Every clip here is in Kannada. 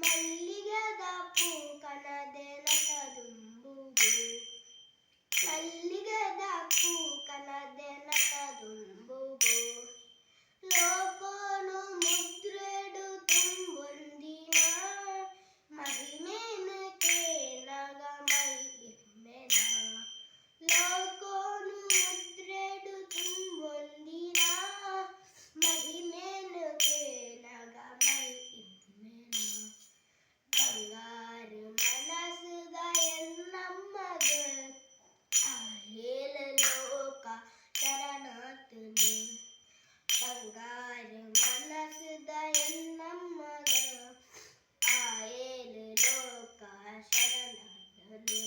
ಮಲ್ಲಿಗೆದ ಪೂ ಕನದೆ ನಟದುಂಬುವು ಮಲ್ಲಿಗೆದ ಪೂ ಕನದೆ ನಟದುಂಬುವು ಲೋಕೋನು ಮುದ್ರೆಡು ತುಂಬೊಂದಿನ ಮಹಿಮೇನ ಕೇನಗ ಮಹಿಮೆನ ಲೋಕೋನು ಮುದ್ರೆಡು ತುಂಬೊಂದಿನ ಮಹಿಮೇನ ಕೇನಗ ಮಹಿಮೆನ ಬಂಗಾರು ಮನಸುದ ಎನ್ನಮ್ಮಗ ಆಯೇಲ ಲೋಕ ಶರಣಾತನು ಬಂಗಾರು ಮನಸುದ ಎನ್ನಮ್ಮಗ ಆಯೇಲ ಲೋಕ ಶರಣಾತನು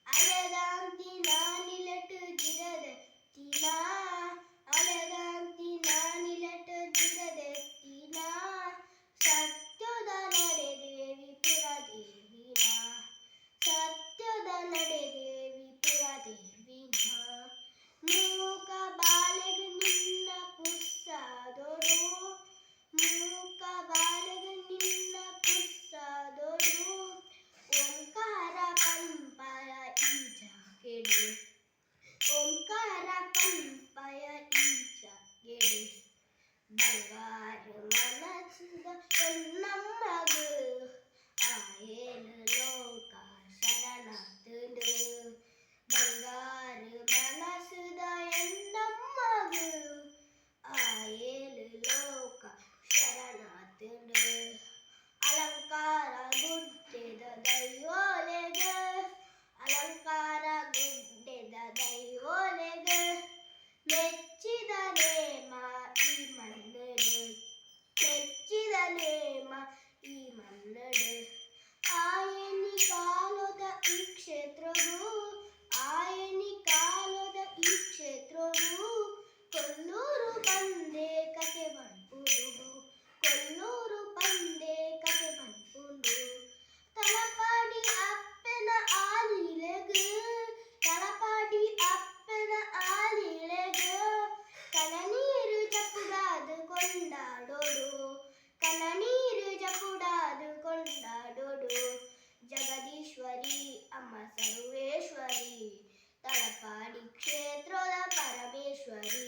ಅಲೆದಾಂತಿ ನಾನಿಲಟು ಜಿಡದೆತ್ತಿನ ಅಲೆದಾಂತಿ ನಾನಿಲಟು ಜಿಡದೆತ್ತಿನ ಸತ್ಯದ ನಡೆದೇವಿ ಪುರದೇವಿನ ಸತ್ಯದ ನಡೆದೇವಿ ಪುರದೇವಿನ ಮೂಕ ಬಾಲೆಗ ನಿನ್ನ ಪುಸ್ಸದೊಡು ಮೂಕ ಬಾಲೆಗ ನಿನ್ನ ಪುಸ್ಸದೊಡು ಓಂಕಾರ ಪಂಪಯ ಈಜಗೆಡೆ ಓಂಕಾರ ಪಂಪಯ ಈಜಗೆಡೆ ಬಂಗಾರು ಮನಸುದ ಎನ್ನಮ್ಮಗ ಆಯೇಲ ಲೋಕ ಶರಣಾತನು ಬಂಗಾರು ಮನಸುದ ಎನ್ನಮ್ಮಗ ಆಯೇಲ ಲೋಕ ಶರಣಾತನು ಅಲಂಕಾರ ಗುಡ್ಡೆದ ದೈವೋಲೆಗೆ ಅಲಂಕಾರ ಗುಡ್ಡೆದ ದೈವೋಲೆಗೆ ಮೆಚ್ಚಿದ ನೇಮ ಈ ಮನ್ನಡೆ ಮೆಚ್ಚಿದ ನೇಮ ಈ ಮನ್ನಡೆ ಆಯನಿ ಕಾಲದ ಈ ಕ್ಷೇತ್ರವು ಆಯನಿ ಕಾಲದ ಈ ಕ್ಷೇತ್ರವು ಕೊಲ್ಲೂರು ಬಂದೆ ಕತೆ ಬಂಪುಡು ಕೊಲ್ಲೂರು ಬಂದೆ ಕತೆ ಬಂಪುಡು ತಲಪಾಡಿ ಅಪ್ಪನ ಆಲಿಲೆಗೆ ತಲಪಾಡಿ ಅಪ್ಪನ ಆಲಿಲೆಗೆ ಕನನೀರು ಜಪುಡಾದು ಕೊಂಡಾಡೋಡು ಕನನೀರು ಜಪುಡಾದು ಕೊಂಡಾಡೋಡು ಜಗದೀಶ್ವರಿ ಅಮ್ಮ ಸರ್ವೇಶ್ವರಿ ತಲಪಾಡಿ ಕ್ಷೇತ್ರದ ಪರಮೇಶ್ವರಿ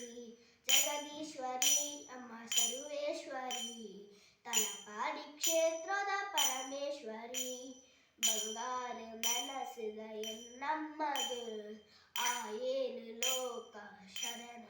ಜಗದೀಶ್ವರಿ ಅಮ್ಮ ಸರ್ವೇಶ್ವರಿ ತಲಪಾಡಿ ಕ್ಷೇತ್ರದ ಪರಮೇಶ್ವರಿ ಬಂಗಾರು ಮನಸುದ ಎನ್ನಮ್ಮಗ ಆಯೇಲ ಲೋಕ ಶರಣ